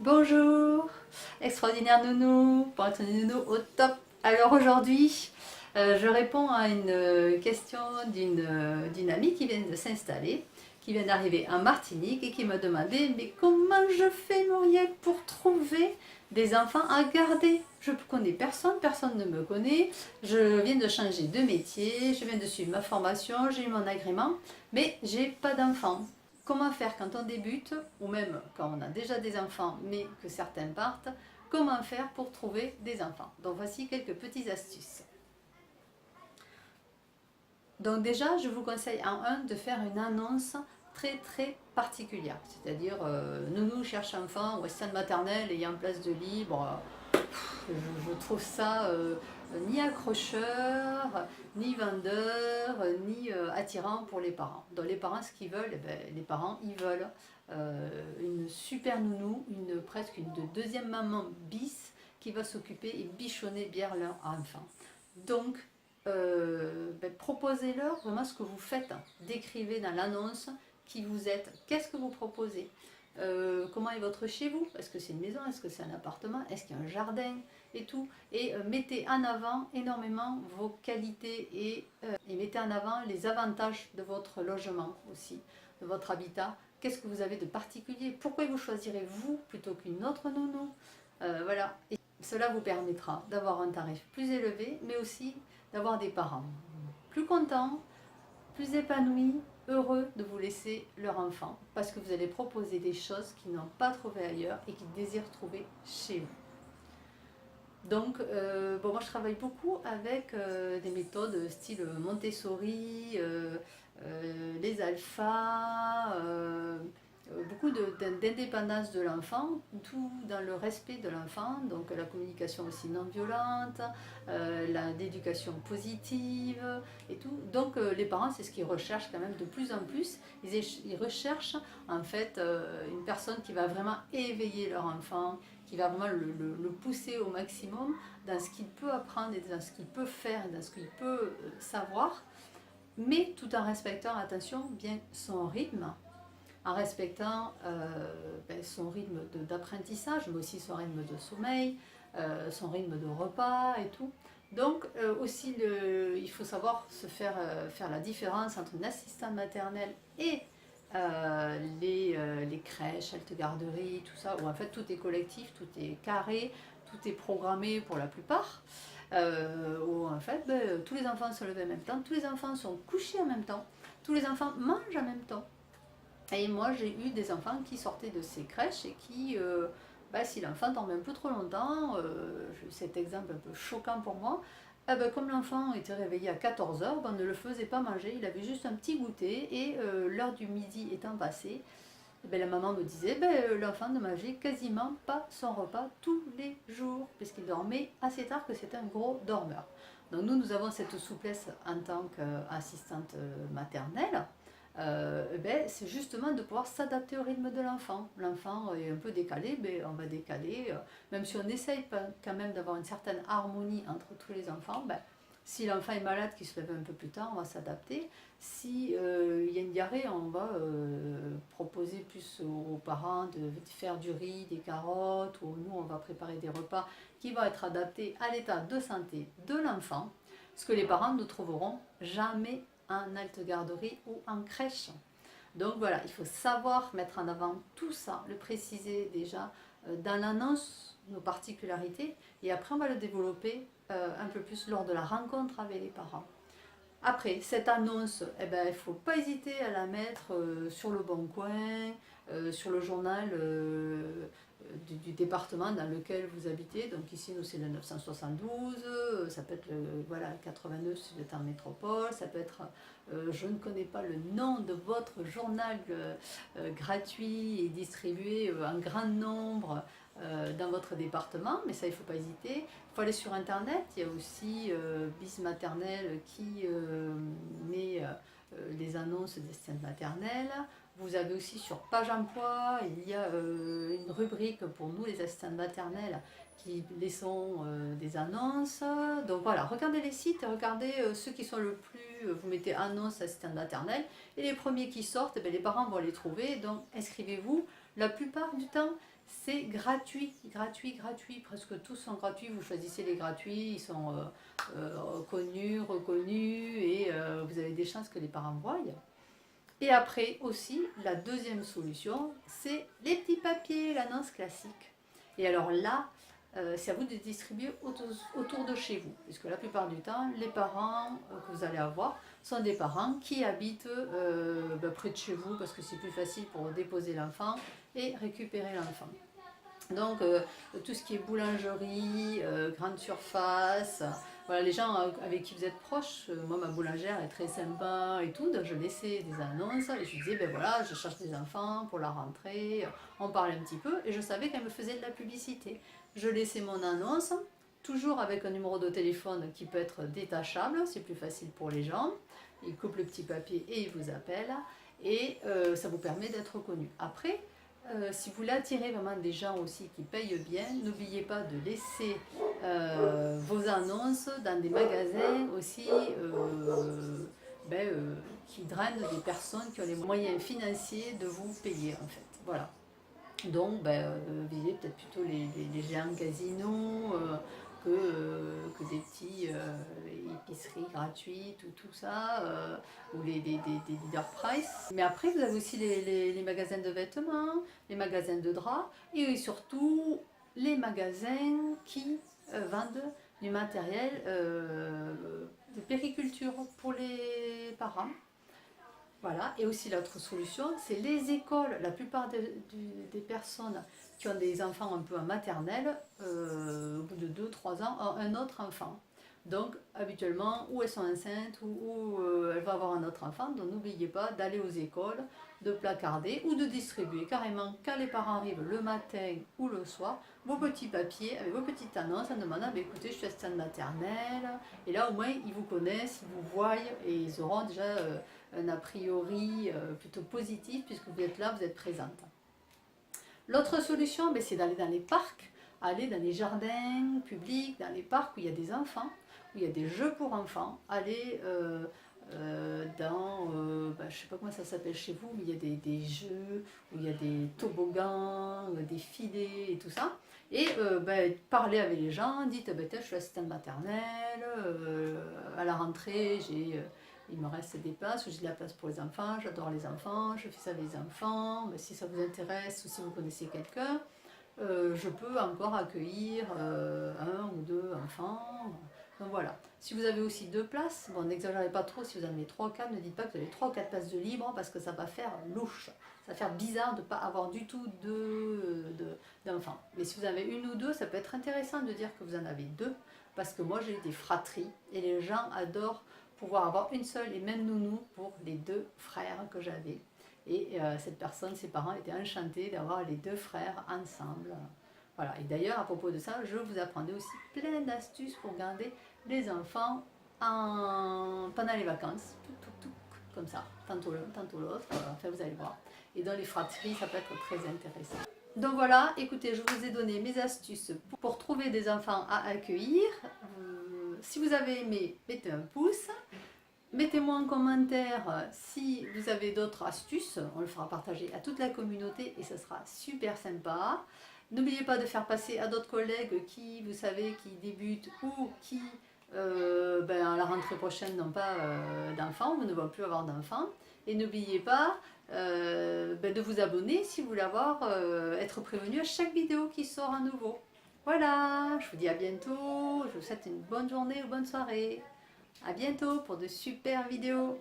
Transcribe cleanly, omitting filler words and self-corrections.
Bonjour, extraordinaire nounou, pour être une nounou au top. Alors aujourd'hui, je réponds à une question d'une amie qui vient de s'installer, qui vient d'arriver en Martinique et qui m'a demandé mais comment je fais Muriel pour trouver des enfants à garder? Je ne connais personne, personne ne me connaît, je viens de changer de métier, je viens de suivre ma formation, j'ai eu mon agrément, mais j'ai pas d'enfants. Comment faire quand on débute, ou même quand on a déjà des enfants, mais que certains partent, comment faire pour trouver des enfants. Donc voici quelques petites astuces. Donc déjà, je vous conseille en un de faire une annonce très particulière. C'est-à-dire, nounou cherche enfant ou assistante maternelle ayant place de libre. Je trouve ça ni accrocheur, ni vendeur, ni attirant pour les parents. Donc les parents, ce qu'ils veulent, eh ben, les parents, ils veulent une super nounou, presque une deuxième maman bis qui va s'occuper et bichonner bien leur enfant. Donc, proposez-leur vraiment ce que vous faites. Décrivez dans l'annonce qui vous êtes, qu'est-ce que vous proposez. Comment est votre chez vous? Est-ce que c'est une maison? Est-ce que c'est un appartement? Est-ce qu'il y a un jardin? Et tout. Et mettez en avant énormément vos qualités et mettez en avant les avantages de votre logement aussi, de votre habitat. Qu'est-ce que vous avez de particulier? Pourquoi vous choisirez vous plutôt qu'une autre nounou? Voilà. Et cela vous permettra d'avoir un tarif plus élevé, mais aussi d'avoir des parents plus contents, plus épanouis, heureux de vous laisser leur enfant, parce que vous allez proposer des choses qu'ils n'ont pas trouvées ailleurs et qu'ils désirent trouver chez vous. Donc, moi je travaille beaucoup avec des méthodes style Montessori, les alphas, beaucoup d'indépendance de l'enfant, tout dans le respect de l'enfant, donc la communication aussi non violente, l'éducation positive et tout. Donc les parents, c'est ce qu'ils recherchent quand même de plus en plus. Ils recherchent en fait une personne qui va vraiment éveiller leur enfant, qui va vraiment le pousser au maximum dans ce qu'il peut apprendre et dans ce qu'il peut faire et dans ce qu'il peut savoir, mais tout en respectant, attention, bien son rythme, en respectant son rythme d'apprentissage, mais aussi son rythme de sommeil, son rythme de repas et tout. Donc aussi, il faut savoir faire la différence entre une assistante maternelle et les crèches, haltes-garderies, tout ça, où en fait tout est collectif, tout est carré, tout est programmé pour la plupart, où en fait tous les enfants se lèvent en même temps, tous les enfants sont couchés en même temps, tous les enfants mangent en même temps. Et moi, j'ai eu des enfants qui sortaient de ces crèches et qui, si l'enfant dormait un peu trop longtemps, cet exemple un peu choquant pour moi, comme l'enfant était réveillé à 14 heures, on ne le faisait pas manger, il avait juste un petit goûter et l'heure du midi étant passée, la maman me disait l'enfant ne mangeait quasiment pas son repas tous les jours, puisqu'il dormait assez tard, que c'était un gros dormeur. Donc nous avons cette souplesse en tant qu'assistante maternelle. C'est justement de pouvoir s'adapter au rythme de l'enfant. L'enfant est un peu décalé, on va décaler, même si on essaye quand même d'avoir une certaine harmonie entre tous les enfants, si l'enfant est malade, qui se lève un peu plus tard, on va s'adapter. Si il y a une diarrhée, on va proposer plus aux parents de faire du riz, des carottes, ou nous on va préparer des repas qui vont être adaptés à l'état de santé de l'enfant, ce que les parents ne trouveront jamais en halte-garderie ou en crèche. Donc voilà, il faut savoir mettre en avant tout ça, le préciser déjà dans l'annonce, nos particularités, et après on va le développer un peu plus lors de la rencontre avec les parents. Après, cette annonce, il ne faut pas hésiter à la mettre sur le Bon Coin, sur le journal du département dans lequel vous habitez. Donc ici, nous, c'est le 972, ça peut être le 89 si vous êtes en métropole, ça peut être, je ne connais pas le nom de votre journal gratuit et distribué en grand nombre dans votre département, mais ça, il ne faut pas hésiter. Il faut aller sur Internet, il y a aussi Bis Maternelle qui met les annonces des assistantes maternelles. Vous avez aussi sur Page Emploi, il y a une rubrique pour nous, les assistantes maternelles, qui laissons des annonces. Donc voilà, regardez les sites et regardez ceux qui sont le plus, vous mettez annonce assistante maternelle, et les premiers qui sortent, les parents vont les trouver, donc inscrivez-vous. La plupart du temps, c'est gratuit, gratuit, gratuit. Presque tous sont gratuits. Vous choisissez les gratuits, ils sont connus, reconnus et vous avez des chances que les parents voient. Et après aussi, la deuxième solution, c'est les petits papiers, l'annonce classique. Et alors là, c'est à vous de distribuer autour de chez vous. Puisque la plupart du temps, les parents que vous allez avoir sont des parents qui habitent près de chez vous parce que c'est plus facile pour déposer l'enfant et récupérer l'enfant. Donc tout ce qui est boulangerie, grande surface, voilà, les gens avec qui vous êtes proches, moi ma boulangère est très sympa et tout, donc je laissais des annonces et je disais ben voilà, je cherche des enfants pour la rentrée, on parlait un petit peu et je savais qu'elle me faisait de la publicité. Je laissais mon annonce, toujours avec un numéro de téléphone qui peut être détachable, c'est plus facile pour les gens, ils coupent le petit papier et ils vous appellent et ça vous permet d'être connu. Après, si vous voulez attirer vraiment des gens aussi qui payent bien, n'oubliez pas de laisser vos annonces dans des magasins aussi qui drainent des personnes qui ont les moyens financiers de vous payer en fait. Voilà. Donc, visez peut-être plutôt les géants casinos que des petits épiceries gratuites ou tout ça, ou des leader price. Mais après, vous avez aussi les magasins de vêtements, les magasins de draps et surtout les magasins qui vendent du matériel de périculture pour les parents. Voilà, et aussi l'autre solution, c'est les écoles. La plupart des personnes qui ont des enfants un peu en maternelle, au bout de 2-3 ans, ont un autre enfant. Donc, habituellement, ou elles sont enceintes, ou elles vont avoir un autre enfant. Donc, n'oubliez pas d'aller aux écoles, de placarder ou de distribuer carrément quand les parents arrivent le matin ou le soir, vos petits papiers avec vos petites annonces en demandant écoutez, je suis assistante maternelle. Et là, au moins, ils vous connaissent, ils vous voient et ils auront déjà un a priori plutôt positif puisque vous êtes là, vous êtes présente. L'autre solution, c'est d'aller dans les parcs, aller dans les jardins publics, dans les parcs où il y a des enfants, où il y a des jeux pour enfants, aller dans, je ne sais pas comment ça s'appelle chez vous, mais il y a des jeux où il y a des toboggans, des filets et tout ça. Et parler avec les gens, dites je suis assistante maternelle, à la rentrée il me reste des places, ou j'ai de la place pour les enfants, j'adore les enfants, je fais ça avec les enfants, mais si ça vous intéresse ou si vous connaissez quelqu'un, je peux encore accueillir un ou deux enfants. Donc voilà. Si vous avez aussi 2 places, bon, n'exagérez pas trop, si vous en avez 3 ou 4, ne dites pas que vous avez 3 ou 4 places de libre parce que ça va faire louche. Ça va faire bizarre de ne pas avoir du tout d'enfants. Mais si vous avez 1 ou 2, ça peut être intéressant de dire que vous en avez 2 parce que moi j'ai eu des fratries et les gens adorent pouvoir avoir une seule et même nounou pour les 2 frères que j'avais. Et cette personne, ses parents étaient enchantés d'avoir les 2 frères ensemble. Voilà. Et d'ailleurs, à propos de ça, je vous apprendrai aussi plein d'astuces pour garder les enfants pendant les vacances. Comme ça, tantôt l'un, tantôt l'autre. Enfin, vous allez voir. Et dans les fratries, ça peut être très intéressant. Donc voilà, écoutez, je vous ai donné mes astuces pour trouver des enfants à accueillir. Si vous avez aimé, mettez un pouce. Mettez-moi en commentaire si vous avez d'autres astuces, on le fera partager à toute la communauté et ça sera super sympa. N'oubliez pas de faire passer à d'autres collègues qui, vous savez, qui débutent ou qui, à la rentrée prochaine, n'ont pas d'enfants ou ne vont plus avoir d'enfants. Et n'oubliez pas de vous abonner si vous voulez être prévenu à chaque vidéo qui sort à nouveau. Voilà, je vous dis à bientôt, je vous souhaite une bonne journée ou bonne soirée. À bientôt pour de super vidéos.